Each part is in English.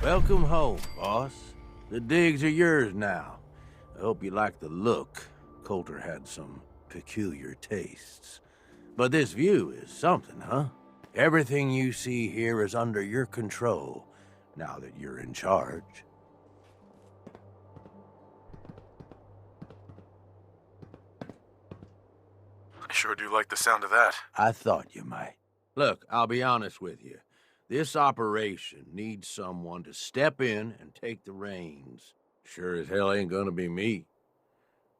Welcome home, boss. The digs are yours now. I hope you like the look. Coulter had some peculiar tastes. But this view is something, huh? Everything you see here is under your control, now that you're in charge. I sure do like the sound of that. I thought you might. Look, I'll be honest with you. This operation needs someone to step in and take the reins. Sure as hell ain't gonna be me.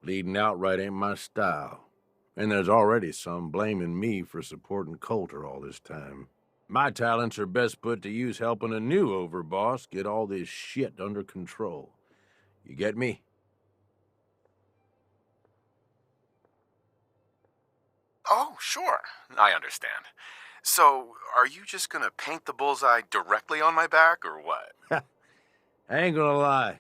Leading outright ain't my style. And there's already some blaming me for supporting Coulter all this time. My talents are best put to use helping a new overboss get all this shit under control. You get me? Oh, sure. I understand. So, are you just gonna paint the bullseye directly on my back, or what? I ain't gonna lie.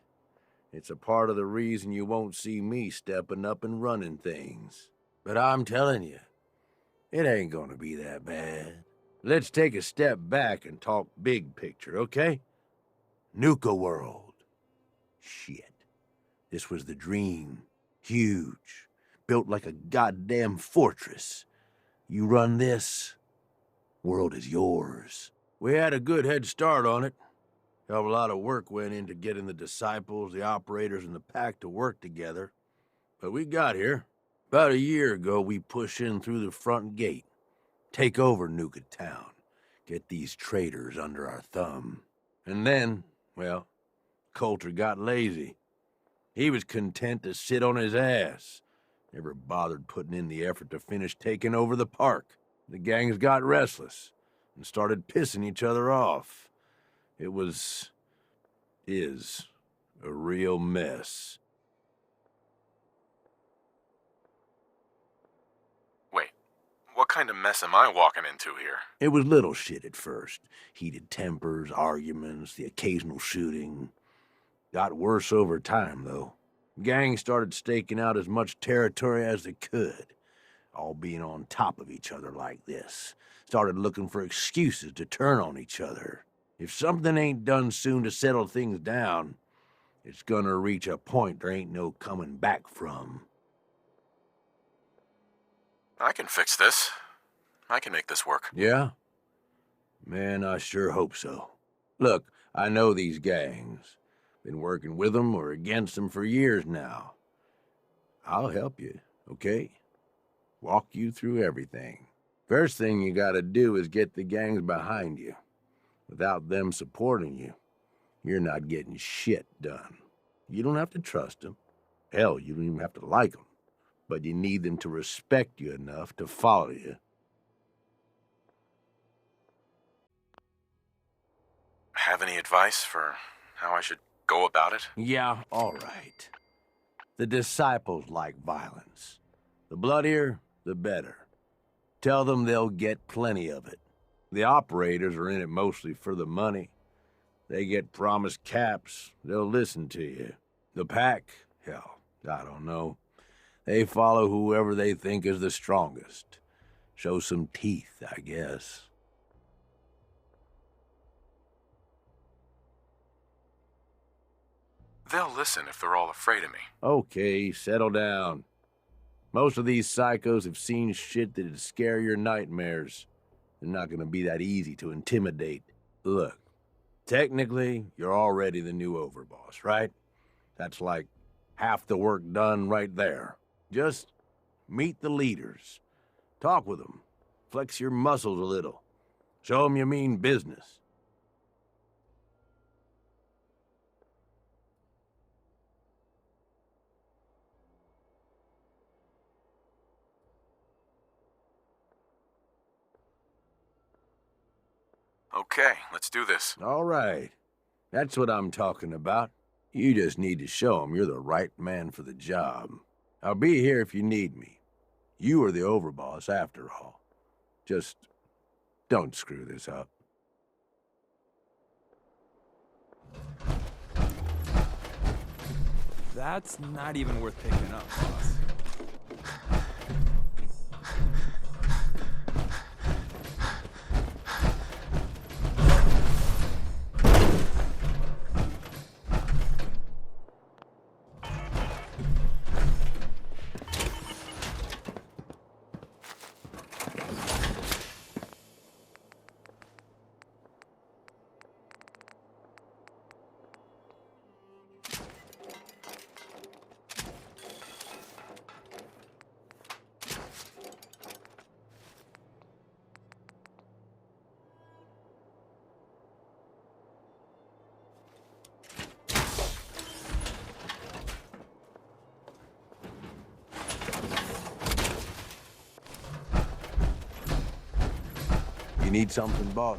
It's a part of the reason you won't see me stepping up and running things. But I'm telling you, it ain't gonna be that bad. Let's take a step back and talk big picture, okay? Nuke world. Shit. This was the dream. Huge. Built like a goddamn fortress. You run this, world is yours. We had a good head start on it. Hell of a lot of work went into getting the disciples, the operators, and the pack to work together. But we got here. About a year ago, we pushed in through the front gate. Take over Nuke Town. Get these traitors under our thumb. And then, well, Coulter got lazy. He was content to sit on his ass. Never bothered putting in the effort to finish taking over the park. The gangs got restless and started pissing each other off. It is a real mess. Wait, what kind of mess am I walking into here? It was little shit at first. Heated tempers, arguments, the occasional shooting. Got worse over time, though. Gangs started staking out as much territory as they could. All being on top of each other like this. Started looking for excuses to turn on each other. If something ain't done soon to settle things down, it's gonna reach a point there ain't no coming back from. I can fix this. I can make this work. Yeah? Man, I sure hope so. Look, I know these gangs. Been working with them or against them for years now. I'll help you, okay? Walk you through everything. First thing you gotta do is get the gangs behind you. Without them supporting you, you're not getting shit done. You don't have to trust them. Hell, you don't even have to like them. But you need them to respect you enough to follow you. Have any advice for how I should go about it? Yeah, all right. The disciples like violence. The bloodier, the better. Tell them they'll get plenty of it. The operators are in it mostly for the money. They get promised caps, they'll listen to you. The pack, hell, I don't know. They follow whoever they think is the strongest. Show some teeth, I guess. They'll listen if they're all afraid of me. Okay, settle down. Most of these psychos have seen shit that'd scare your nightmares. They're not gonna be that easy to intimidate. Look, technically, you're already the new overboss, right? That's like half the work done right there. Just meet the leaders. Talk with them. Flex your muscles a little. Show them you mean business. Okay, let's do this. All right. That's what I'm talking about. You just need to show them you're the right man for the job. I'll be here if you need me. You are the overboss after all. Just don't screw this up. That's not even worth picking up, boss. need something, boss?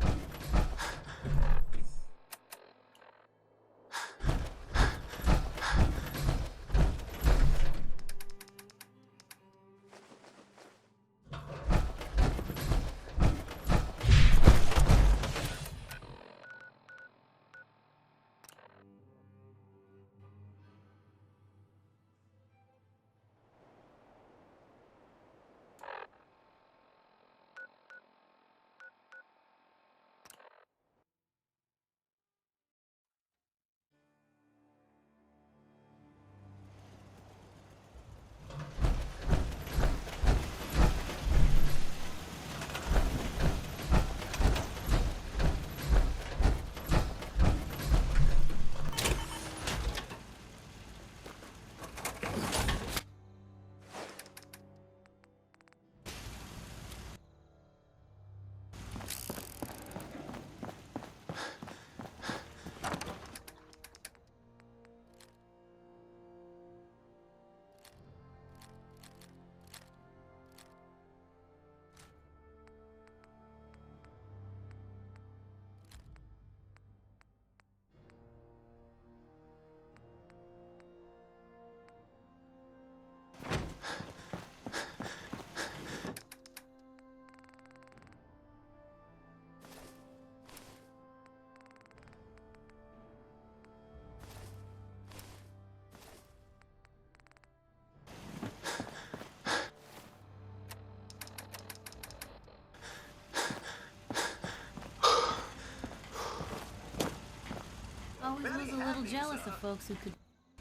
Always was a little jealous of folks who could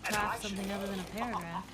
craft something other than a paragraph.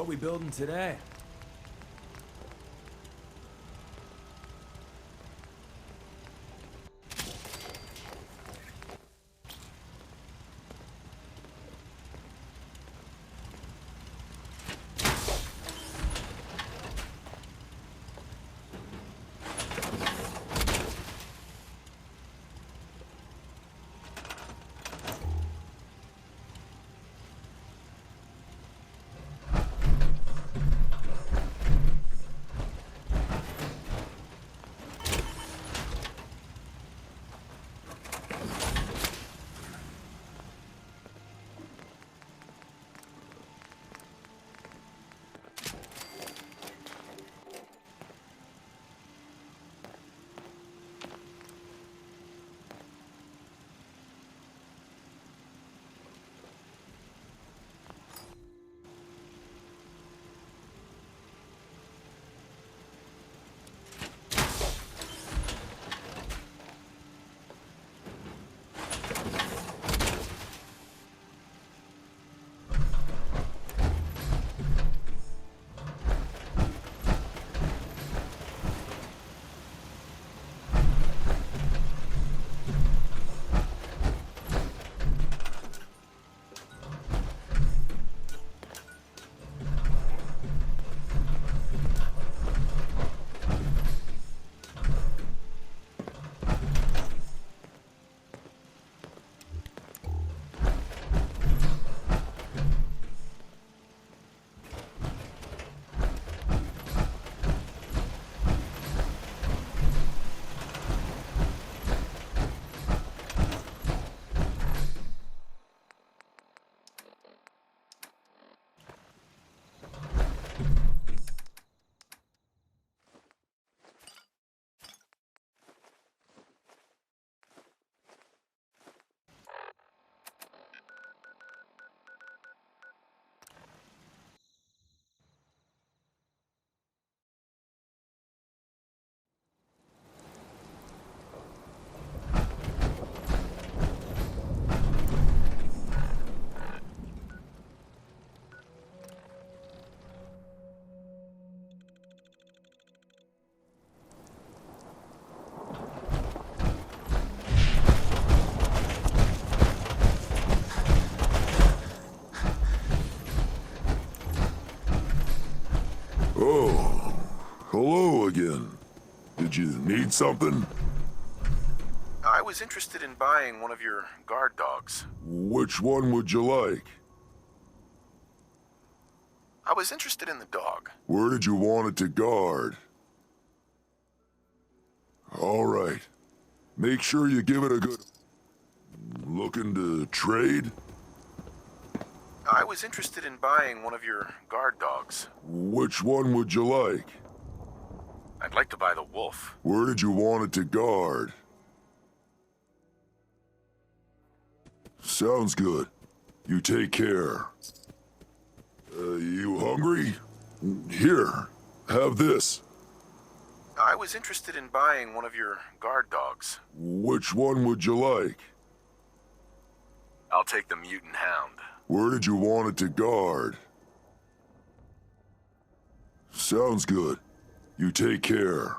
what we building today? Oh, hello again. Did you need something? I was interested in buying one of your guard dogs. Which one would you like? I was interested in the dog. Where did you want it to guard? All right. Make sure you give it a good... Looking to trade? I was interested in buying one of your guard dogs. Which one would you like? I'd like to buy the wolf. Where did you want it to guard? Sounds good. You take care. You hungry? Here, have this. I was interested in buying one of your guard dogs. Which one would you like? I'll take the mutant hound. Where did you want it to guard? Sounds good. You take care.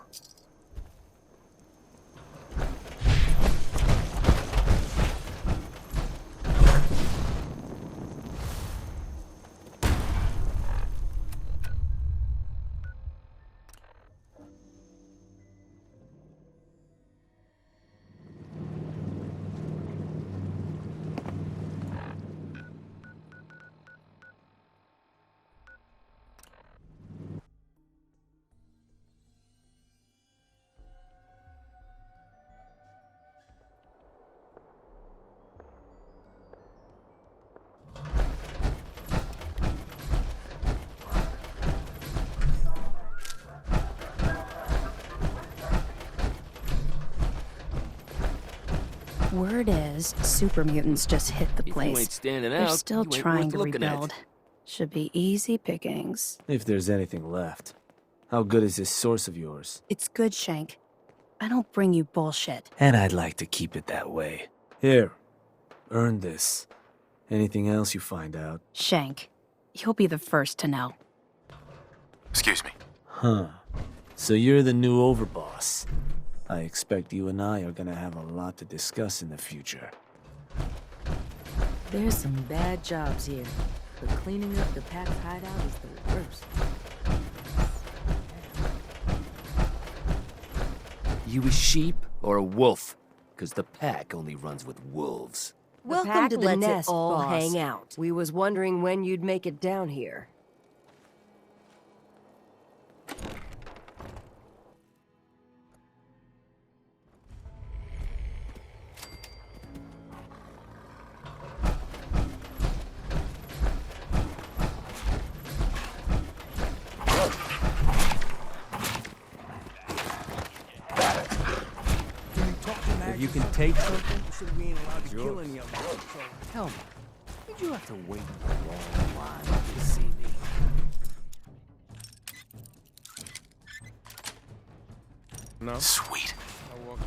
Word is, super mutants just hit the If you ain't place. standing They're out, still you ain't trying worth to looking at. rebuild. Should be easy pickings. If there's anything left. How good is this source of yours? It's good, Shank. I don't bring you bullshit. And I'd like to keep it that way. Here, earn this. Anything else you find out? Shank, you'll be the first to know. Excuse me. Huh. So you're the new overboss. I expect you and I are gonna have a lot to discuss in the future. There's some bad jobs here, but cleaning up the pack's hideout is the worst. You a sheep or a wolf? Because the pack only runs with wolves. Welcome to the lets nest, it all boss. hang out. We was wondering when you'd make it down here. If you can take something, we ain't allowed to kill any of them. So tell me, did you have to wait a long while to see me? No. Sweet.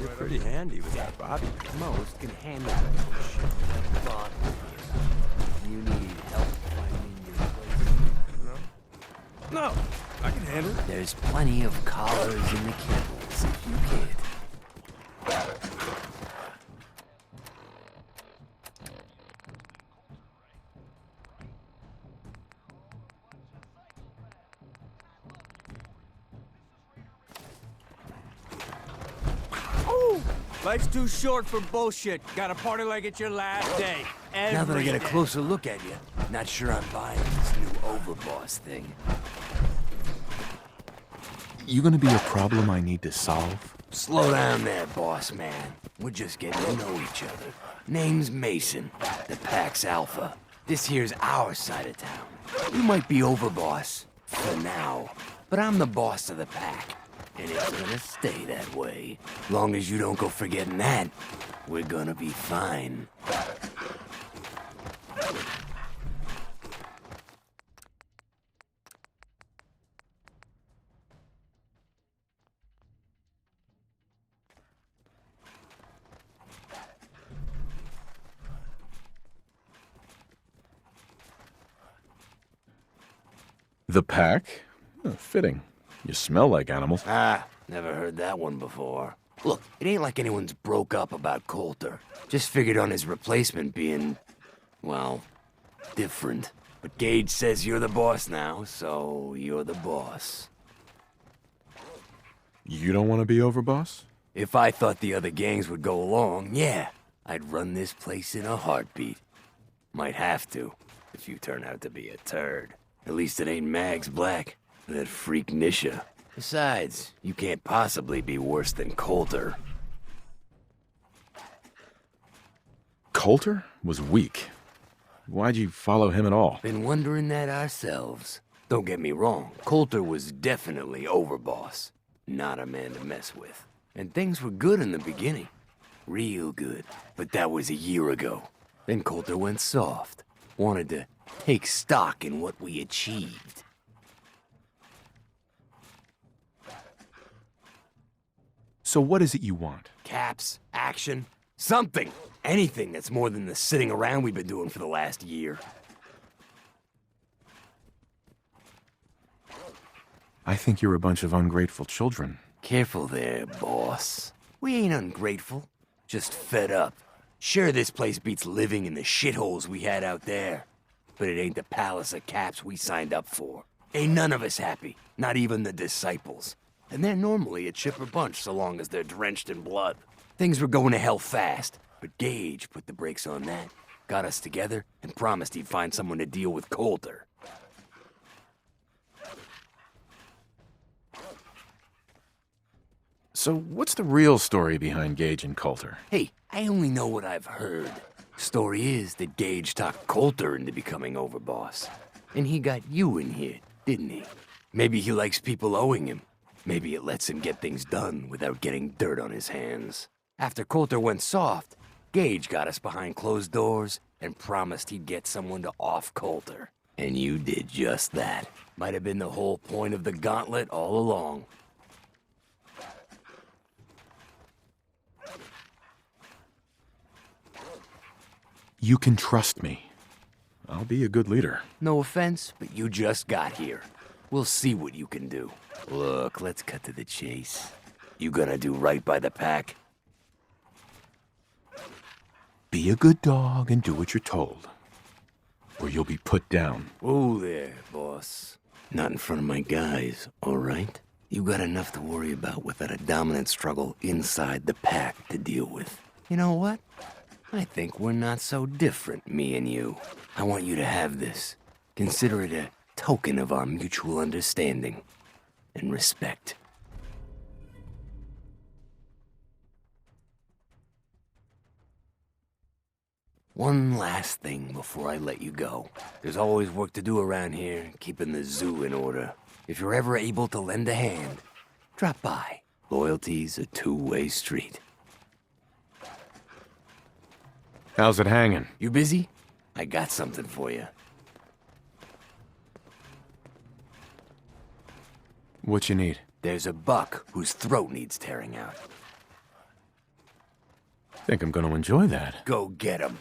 You're pretty handy with that body. Most can handle that bullshit. Bother me. You need help finding your place? No, I can handle it. There's plenty of collars in the kennels if you can't. Life's too short for bullshit. Gotta party like it's your last day. Now that I get a Every day. closer look at you, not sure I'm buying this new overboss thing. You gonna be a problem I need to solve? Slow down there, boss man. We're just getting to know each other. Name's Mason, the Pack's Alpha. This here's our side of town. You might be overboss, for now, but I'm the boss of the Pack, and it's gonna stay that way. Long as you don't go forgetting that, we're gonna be fine. The pack? Fitting. You smell like animals. Ah, never heard that one before. Look, it ain't like anyone's broke up about Coulter. Just figured on his replacement being, well, different. But Gage says you're the boss now, so you're the boss. You don't want to be overboss? If I thought the other gangs would go along, yeah, I'd run this place in a heartbeat. Might have to, if you turn out to be a turd. At least it ain't Mags Black, that freak Nisha. Besides, you can't possibly be worse than Coulter. Coulter was weak. Why'd you follow him at all? Been wondering that ourselves. Don't get me wrong, Coulter was definitely overboss. Not a man to mess with. And things were good in the beginning. Real good. But that was a year ago. Then Coulter went soft. Wanted to take stock in what we achieved. So what is it you want? Caps, action, something. Anything that's more than the sitting around we've been doing for the last year. I think you're a bunch of ungrateful children. Careful there, boss. We ain't ungrateful, just fed up. Sure, this place beats living in the shitholes we had out there. But it ain't the palace of caps we signed up for. Ain't none of us happy, not even the disciples. And they're normally a chipper bunch so long as they're drenched in blood. Things were going to hell fast, but Gage put the brakes on that. Got us together and promised he'd find someone to deal with Coulter. So what's the real story behind Gage and Coulter? Hey, I only know what I've heard. Story is that Gage talked Coulter into becoming overboss. And he got you in here, didn't he? Maybe he likes people owing him. Maybe it lets him get things done without getting dirt on his hands. After Coulter went soft, Gage got us behind closed doors and promised he'd get someone to off Coulter. And you did just that. Might have been the whole point of the gauntlet all along. You can trust me. I'll be a good leader. No offense, but you just got here. We'll see what you can do. Look, let's cut to the chase. You gonna do right by the pack? Be a good dog and do what you're told, or you'll be put down. Whoa there, boss. Not in front of my guys, all right? You got enough to worry about without a dominant struggle inside the pack to deal with. You know what? I think we're not so different, me and you. I want you to have this. Consider it a token of our mutual understanding and respect. One last thing before I let you go. There's always work to do around here, keeping the zoo in order. If you're ever able to lend a hand, drop by. Loyalty's a two-way street. How's it hanging? You busy? I got something for you. What you need? There's a buck whose throat needs tearing out. Think I'm gonna enjoy that. Go get him.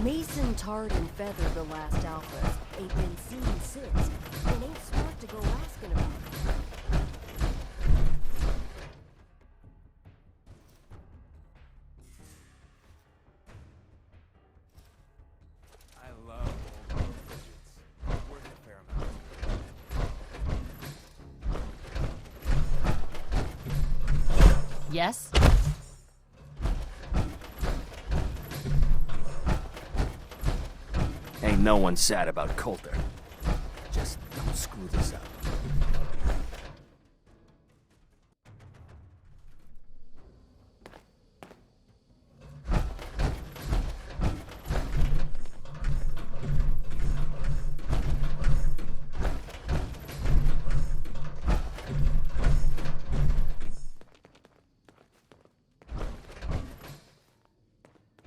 Mason tarred and feathered the last alphas. Ain't been seen since. And ain't smart to go asking about it. I love old fidgets. Worth a fair amount. Yes? Ain't no one sad about Coulter. Just don't screw this up.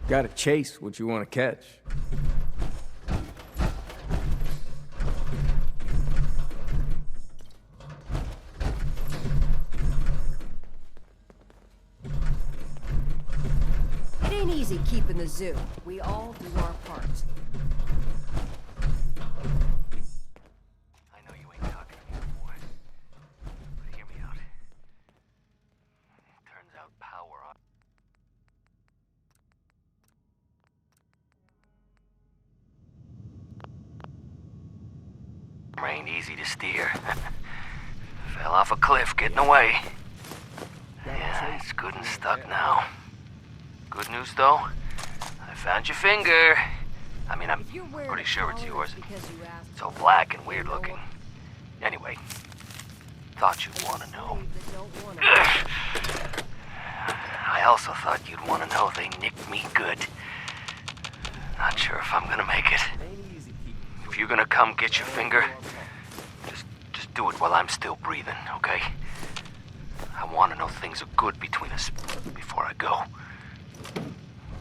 Gotta chase what you want to catch. It ain't easy keeping the zoo. We all do our parts. I know you ain't talking to me no more, but hear me out. Turns out power on... Ain't easy to steer. Fell off a cliff getting away. Yeah, it's good and stuck now. Good news, though. I found your finger. I mean, I'm pretty sure it's yours. It's so black and weird looking. Anyway, thought you'd want to know. I also thought you'd want to know they nicked me good. Not sure if I'm gonna make it. If you're gonna come get your finger, just do it while I'm still breathing, okay? I want to know things are good between us before I go.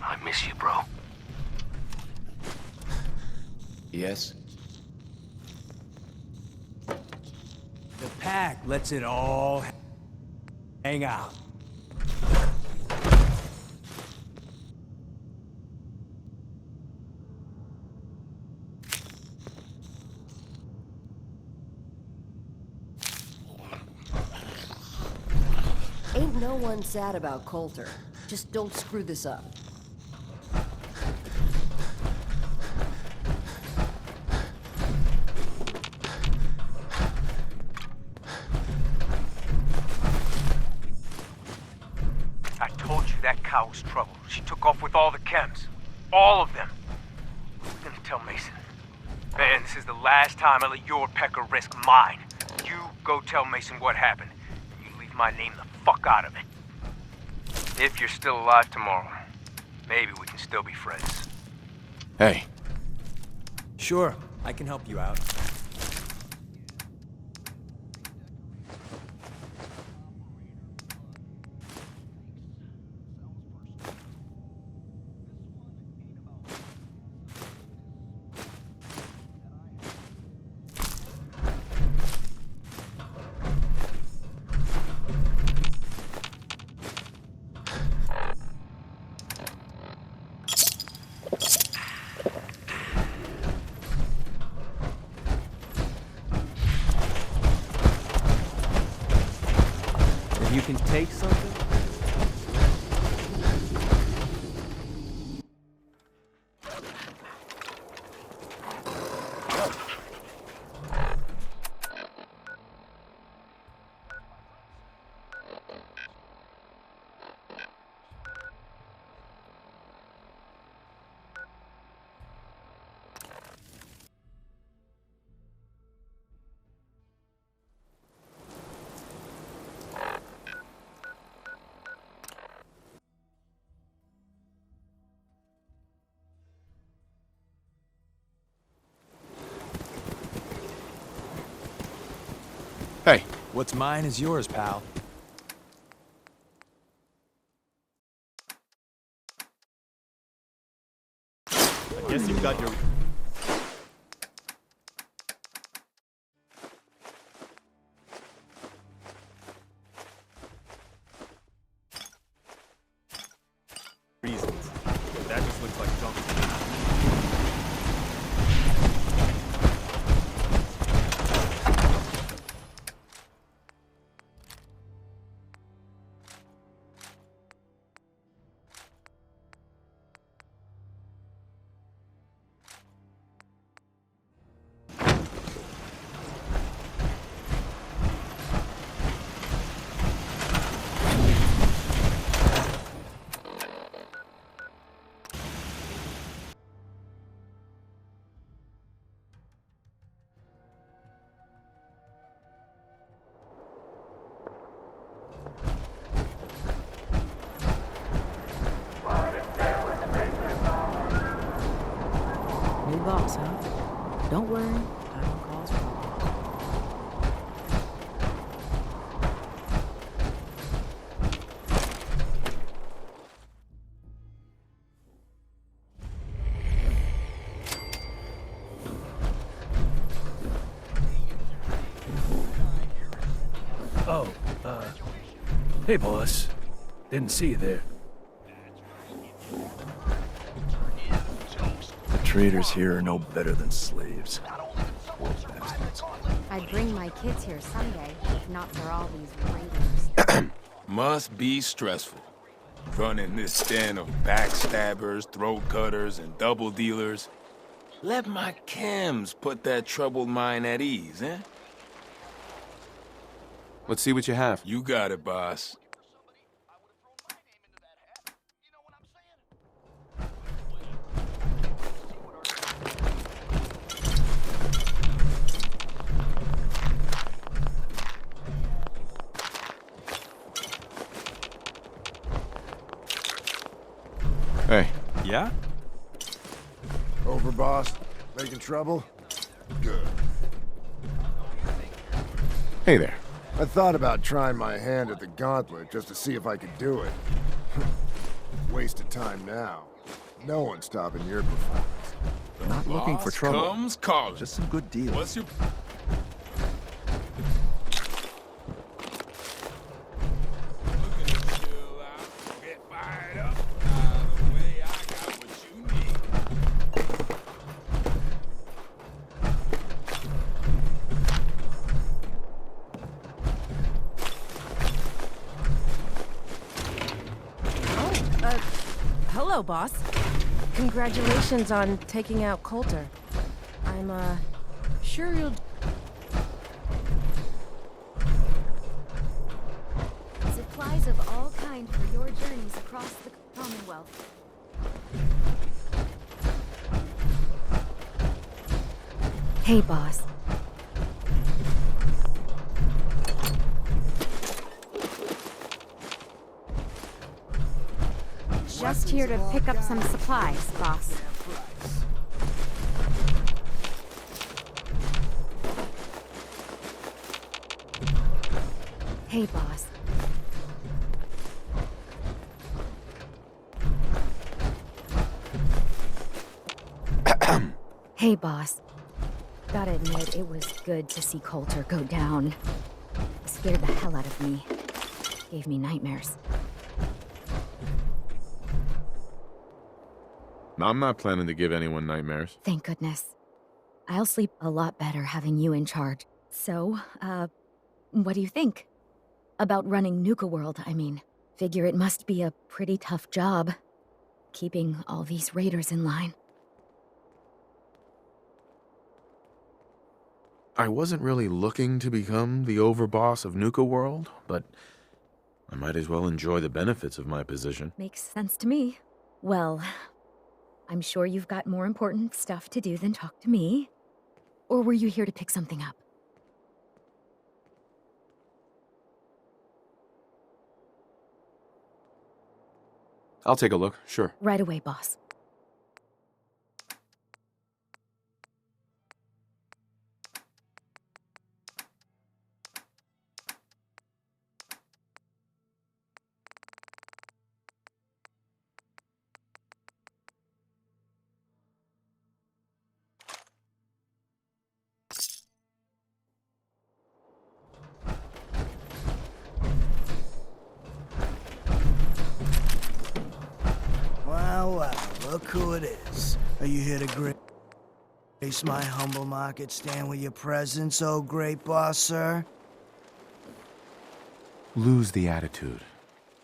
I miss you, bro. Yes? The pack lets it all hang out. Ain't no one sad about Coulter. Just don't screw this up. I told you that cow was trouble. She took off with all the chems. All of them. What are we gonna tell Mason? Man, this is the last time I let your pecker risk mine. You go tell Mason what happened. And you leave my name the fuck out of it. If you're still alive tomorrow, maybe we can still be friends. Hey, Sure, I can help you out. If you can take something... Hey, what's mine is yours, pal. I guess you've got your... reasons. But that just looks like junk. New boss, huh? Don't worry, I don't cause problems. Oh, hey, boss. Didn't see you there. The traders here are no better than slaves. Poor bastards. I'd bring my kids here someday, if not for all these raiders. Must be stressful. Running this den of backstabbers, throat cutters, and double dealers. Let my chems put that troubled mind at ease, eh? Let's see what you have. You got it, boss. Hey. Yeah? Over, boss. Making trouble? Good. Hey there. I thought about trying my hand at the gauntlet just to see if I could do it. Waste of time now. No one's stopping your performance. Not looking for Boss trouble. comes calling. Just some good deals. What's your... Looking to chill out, get fired up. By the way, I got what you need. Hello, boss. Congratulations on taking out Coulter. I'm, sure you'll... Supplies of all kind for your journeys across the Commonwealth. Hey, boss. Just here to pick up some supplies, boss. Hey, boss. Hey, boss. Gotta admit, it was good to see Coulter go down. It scared the hell out of me. Gave me nightmares. I'm not planning to give anyone nightmares. Thank goodness. I'll sleep a lot better having you in charge. So, what do you think? About running Nuka World, I mean. Figure it must be a pretty tough job, keeping all these raiders in line. I wasn't really looking to become the overboss of Nuka World, but I might as well enjoy the benefits of my position. Makes sense to me. Well, I'm sure you've got more important stuff to do than talk to me. Or were you here to pick something up? I'll take a look, sure. Right away, boss. Well, look who it is. Are you here to grace my humble market stand with your presence, oh great boss, sir? Lose the attitude,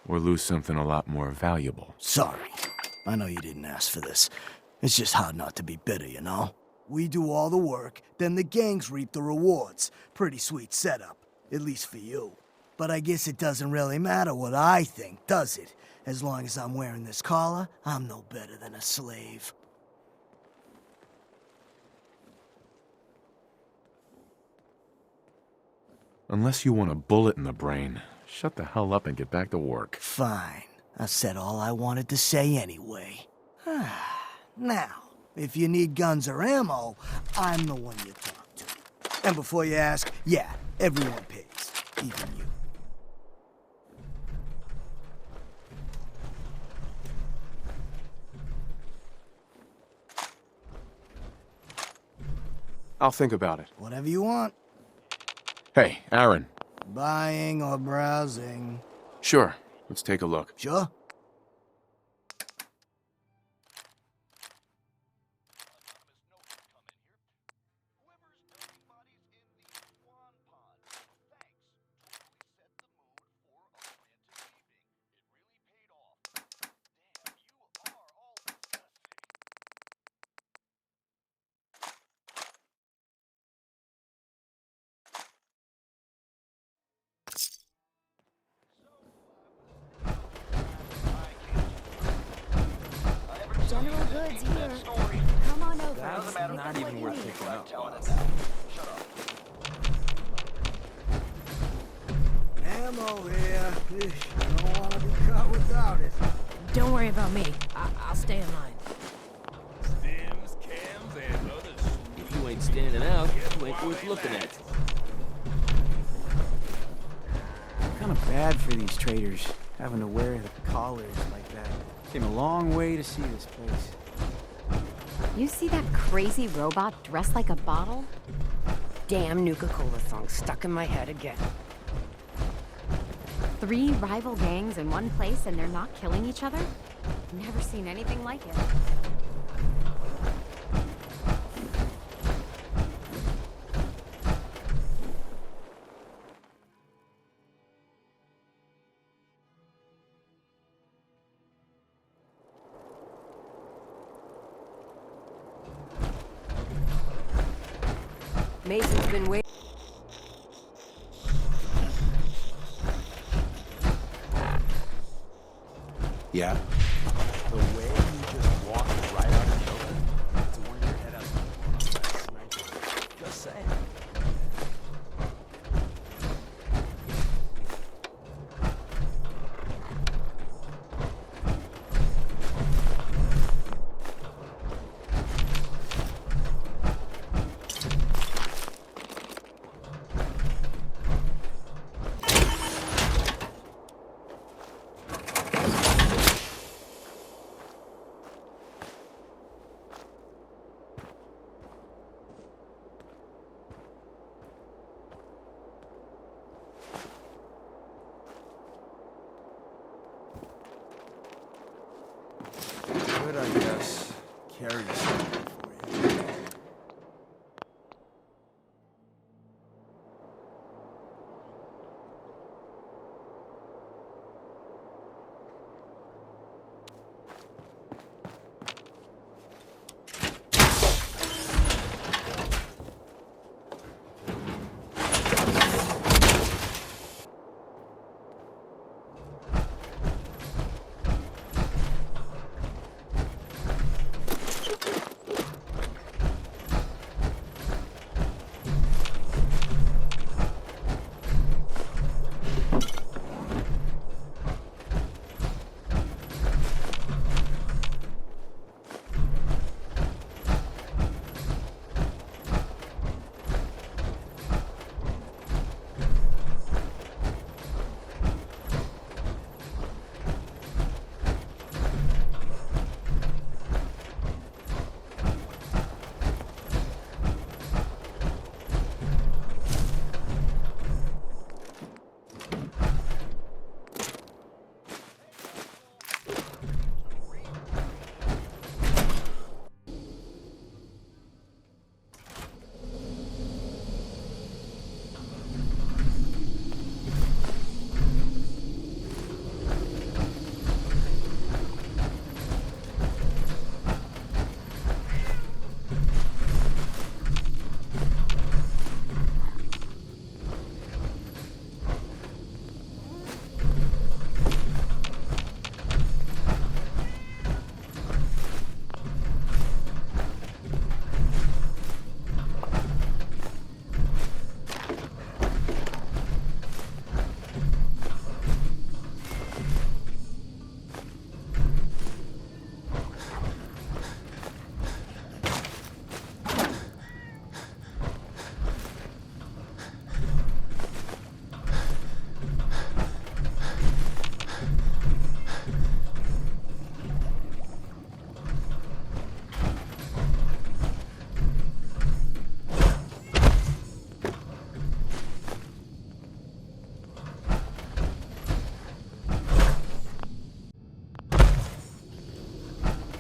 or lose something a lot more valuable. Sorry. I know you didn't ask for this. It's just hard not to be bitter, you know? We do all the work, then the gangs reap the rewards. Pretty sweet setup, at least for you. But I guess it doesn't really matter what I think, does it? As long as I'm wearing this collar, I'm no better than a slave. Unless you want a bullet in the brain, shut the hell up and get back to work. Fine. I said all I wanted to say anyway. Now, if you need guns or ammo, I'm the one you talk to. And before you ask, yeah, everyone pays, even you. I'll think about it. Whatever you want. Hey, Aaron. Buying or browsing? Sure, let's take a look. Sure. General goods here. Come on over. That's not even worth picking up. Ammo here. You don't want to be caught without it. Don't worry about me. I'll stay in line. Stims, cams, and others. If you ain't standing out, you ain't worth looking at. Kind of bad for these traders, having to wear the collars like that. Came a long way to see this place. You see that crazy robot dressed like a bottle? Damn Nuka-Cola song stuck in my head again. 3 rival gangs in one place and they're not killing each other? Never seen anything like it. Mason's been waiting. Yeah? The way you just walked right out in the open to warn your head up. Just saying. Good, I guess. Carry something for you.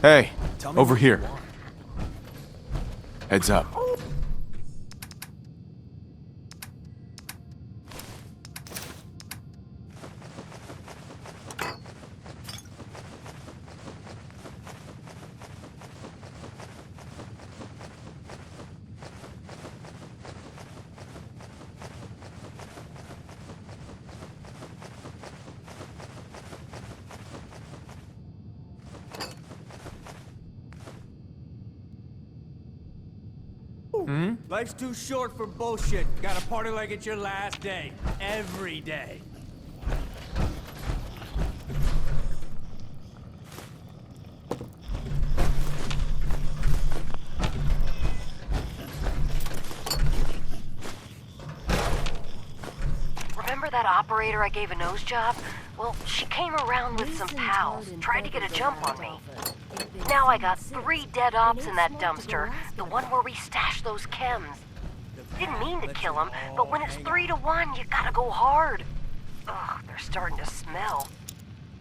Hey, over here. Heads up. Life's too short for bullshit. Gotta party like it's your last day. Every day. Remember that operator I gave a nose job? Well, she came around with some pals, tried to get a jump on me. Now I got 3 dead ops in that dumpster, the one where we stashed those chems. Didn't mean to kill them, but when it's 3 to 1, you gotta go hard. Ugh, they're starting to smell.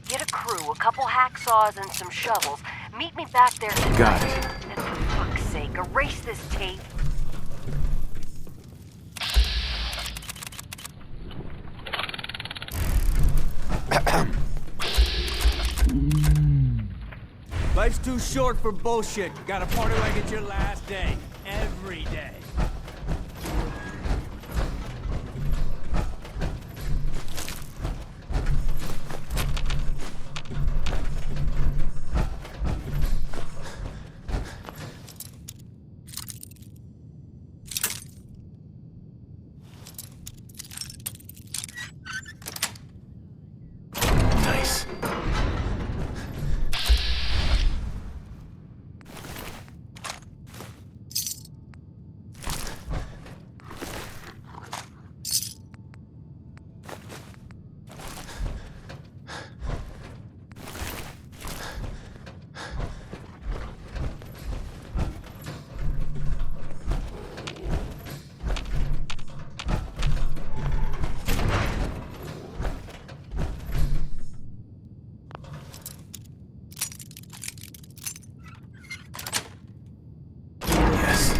Get a crew, a couple hacksaws, and some shovels. Meet me back there tonight. Got it. And for fuck's sake, erase this tape. Life's too short for bullshit. Gotta party like it's your last day. Every day. Nice. Yes.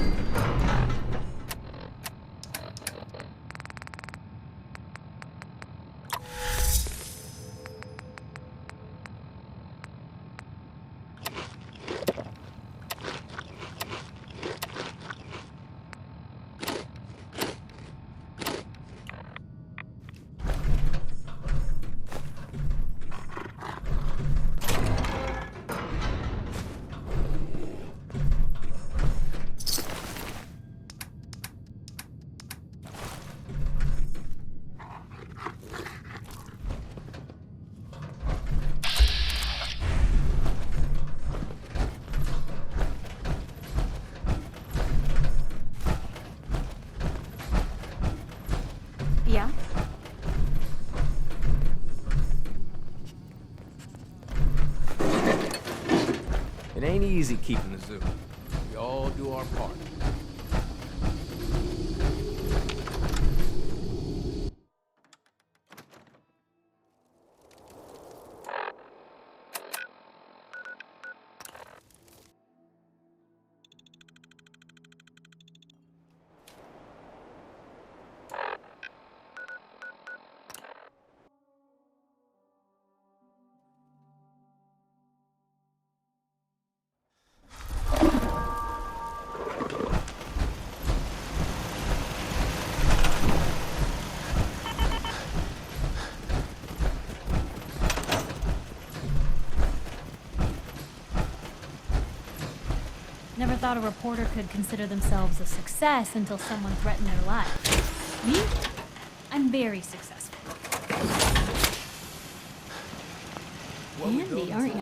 Yeah? It ain't easy keeping the zoo. We all do our part. Never thought a reporter could consider themselves a success until someone threatened their life. Me? I'm very successful. Handy, aren't you?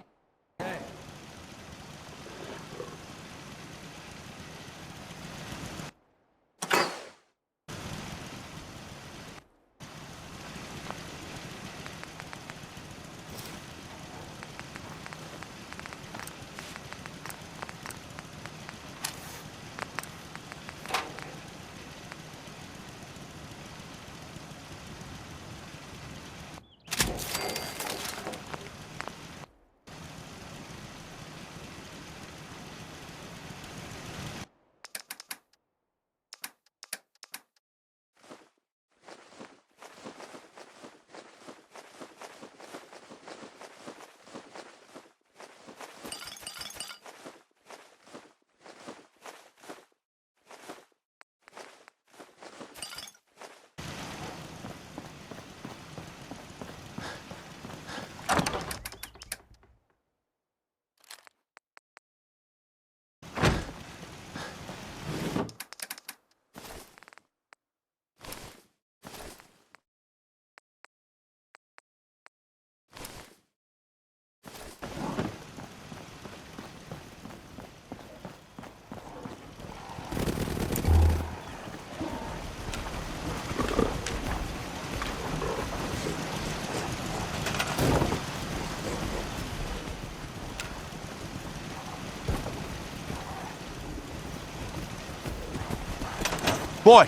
Boy!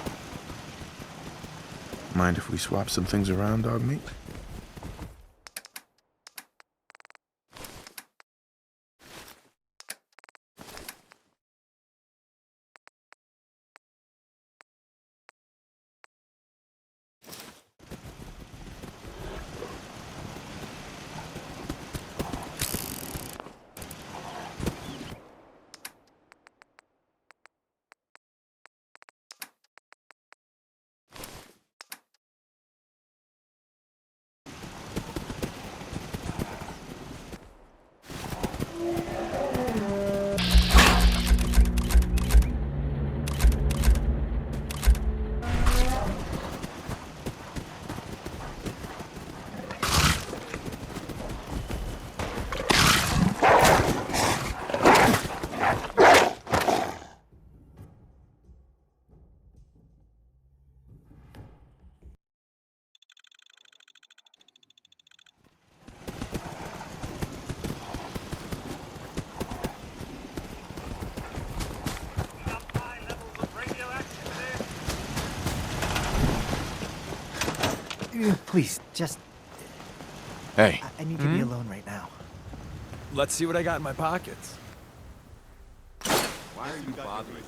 Mind if we swap some things around, dog meat? Please, just... Hey. I need to be alone right now. Let's see what I got in my pockets. Why are you bothering me?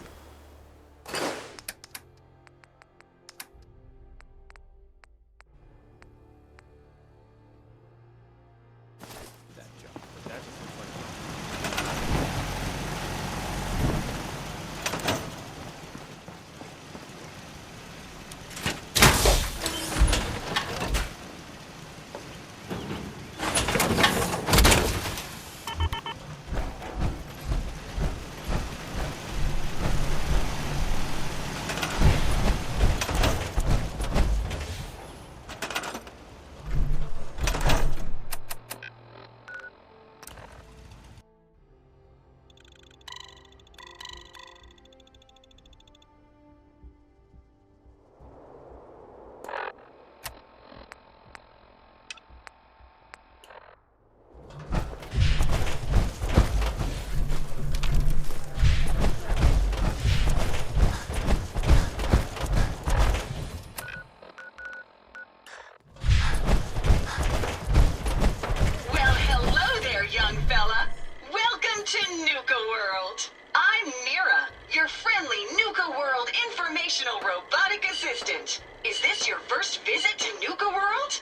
Is this your first visit to Nuka World?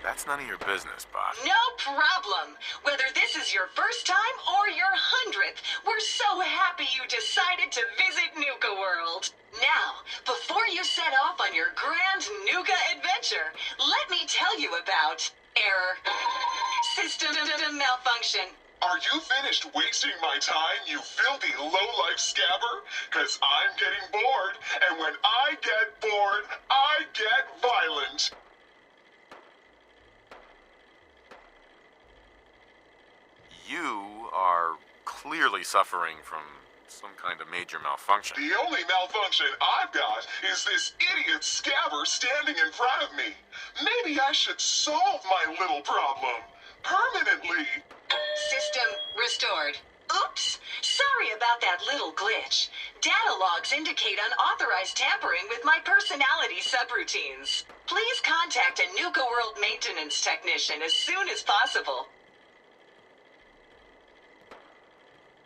That's none of your business, Bot. No problem. Whether this is your first time or your 100th, we're so happy you decided to visit Nuka World. Now, before you set off on your grand Nuka adventure, let me tell you about error. System malfunction. Are you finished wasting my time, you filthy low-life scabber? 'Cause I'm getting bored, and when I get bored, I get violent. You are clearly suffering from some kind of major malfunction. The only malfunction I've got is this idiot scabber standing in front of me. Maybe I should solve my little problem permanently. System restored. Oops! Sorry about that little glitch. Data logs indicate unauthorized tampering with my personality subroutines. Please contact a Nuka World maintenance technician as soon as possible.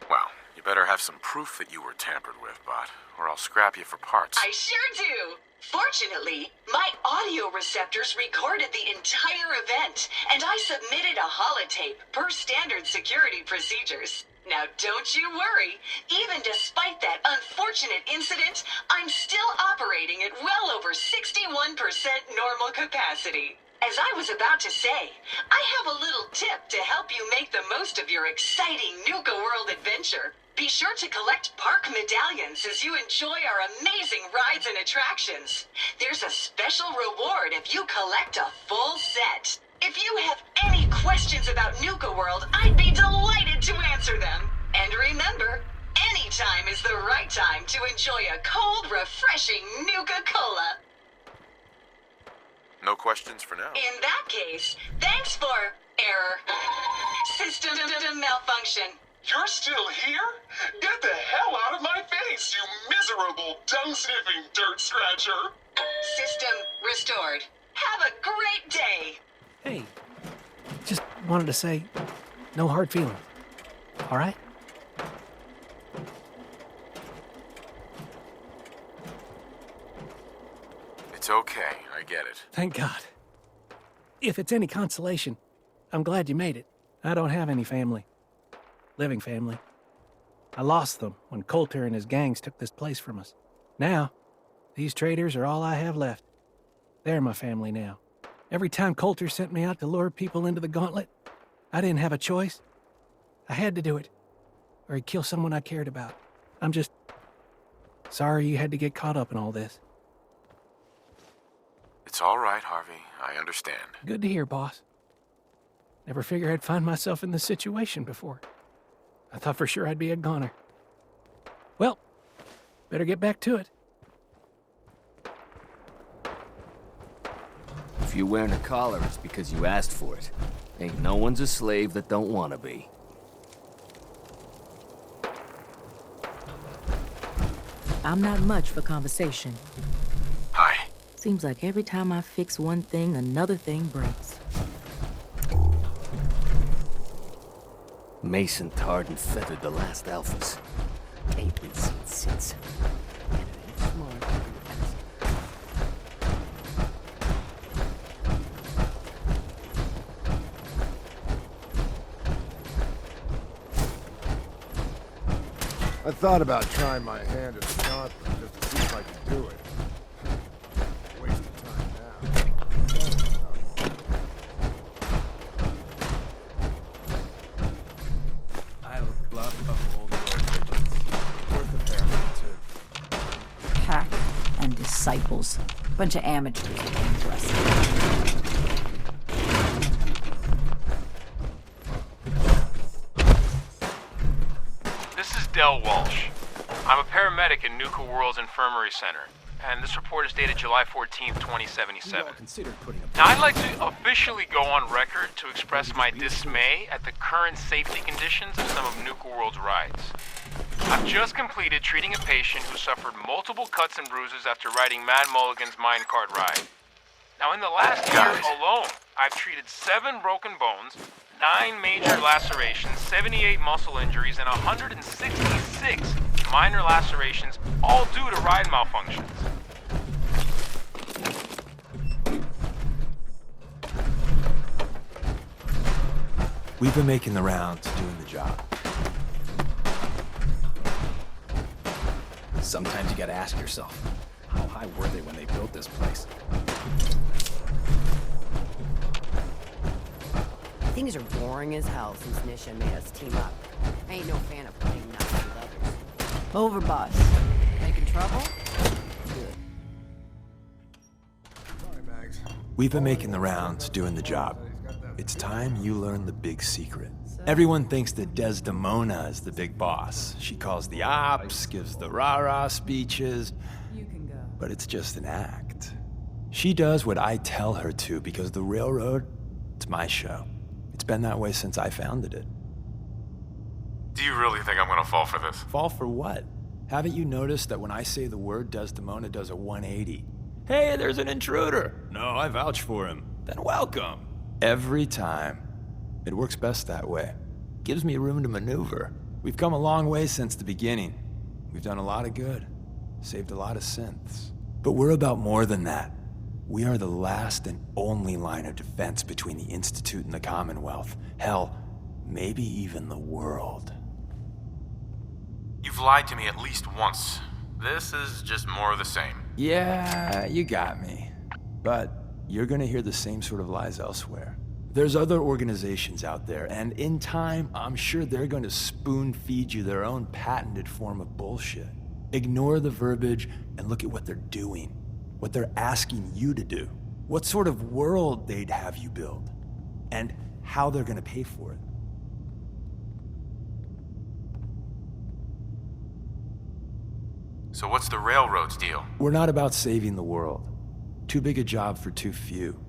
Well, you better have some proof that you were tampered with, Bot, or I'll scrap you for parts. I sure do! Fortunately, my audio receptors recorded the entire event, and I submitted a holotape per standard security procedures. Now don't you worry, even despite that unfortunate incident, I'm still operating at well over 61% normal capacity. As I was about to say, I have a little tip to help you make the most of your exciting Nuka World adventure. Be sure to collect park medallions as you enjoy our amazing rides and attractions. There's a special reward if you collect a full set. If you have any questions about Nuka World, I'd be delighted to answer them. And remember, any time is the right time to enjoy a cold, refreshing Nuka-Cola. No questions for now. In that case, thanks for error. System malfunction. You're still here? Get the hell out of my face, you miserable dung-sniffing dirt scratcher! System restored. Have a great day! Hey, just wanted to say, no hard feelings. All right? It's okay, I get it. Thank God. If it's any consolation, I'm glad you made it. I don't have any family. Living family. I lost them when Coulter and his gangs took this place from us. Now, these traitors are all I have left. They're my family now. Every time Coulter sent me out to lure people into the gauntlet, I didn't have a choice. I had to do it, or he'd kill someone I cared about. I'm just sorry you had to get caught up in all this. It's all right, Harvey. I understand. Good to hear, boss. Never figured I'd find myself in this situation before. I thought for sure I'd be a goner. Well, better get back to it. If you're wearing a collar, it's because you asked for it. Ain't no one's a slave that don't want to be. I'm not much for conversation. Hi. Seems like every time I fix one thing, another thing breaks. Mason tarred and feathered the last alphas. Ain't been seen since. I thought about trying my hand at the gauntlet just to see if I could do it. Waste of time now. I love old world legends. Worth a fair amount, too. Pack and disciples. Bunch of amateurs that came to us. This is Del Walsh. I'm a paramedic in Nuka World's Infirmary Center, and this report is dated July 14th, 2077. Now, I'd like to officially go on record to express my dismay at the current safety conditions of some of Nuka World's rides. I've just completed treating a patient who suffered multiple cuts and bruises after riding Mad Mulligan's minecart ride. Now, in the last year alone, I've treated 7 broken bones, 9 major lacerations, 78 muscle injuries, and 166 minor lacerations, all due to ride malfunctions. We've been making the rounds, doing the job. Sometimes you gotta ask yourself, how high were they when they built this place? Things are boring as hell since Nisha made us team up. I ain't no fan of playing nuts with others. Overboss. Making trouble? We've been making the rounds, doing the job. It's time you learn the big secret. Everyone thinks that Desdemona is the big boss. She calls the ops, gives the rah-rah speeches, but it's just an act. She does what I tell her to because the railroad, it's my show. It's been that way since I founded it. Do you really think I'm gonna fall for this? Fall for what? Haven't you noticed that when I say the word, Desdemona does a 180? Hey, there's an intruder! No, I vouch for him. Then welcome. Every time. It works best that way. Gives me room to maneuver. We've come a long way since the beginning. We've done a lot of good. Saved a lot of synths. But we're about more than that. We are the last and only line of defense between the Institute and the Commonwealth. Hell, maybe even the world. You've lied to me at least once. This is just more of the same. Yeah, you got me. But you're gonna hear the same sort of lies elsewhere. There's other organizations out there, and in time, I'm sure they're going to spoon-feed you their own patented form of bullshit. Ignore the verbiage and look at what they're doing, what they're asking you to do, what sort of world they'd have you build, and how they're going to pay for it. So what's the railroad's deal? We're not about saving the world. Too big a job for too few.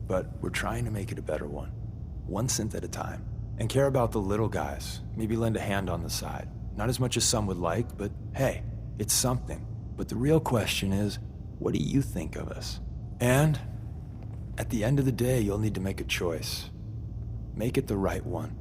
But we're trying to make it a better one. One synth at a time. And care about the little guys. Maybe lend a hand on the side. Not as much as some would like, but hey, it's something. But the real question is, what do you think of us? And at the end of the day, you'll need to make a choice. Make it the right one.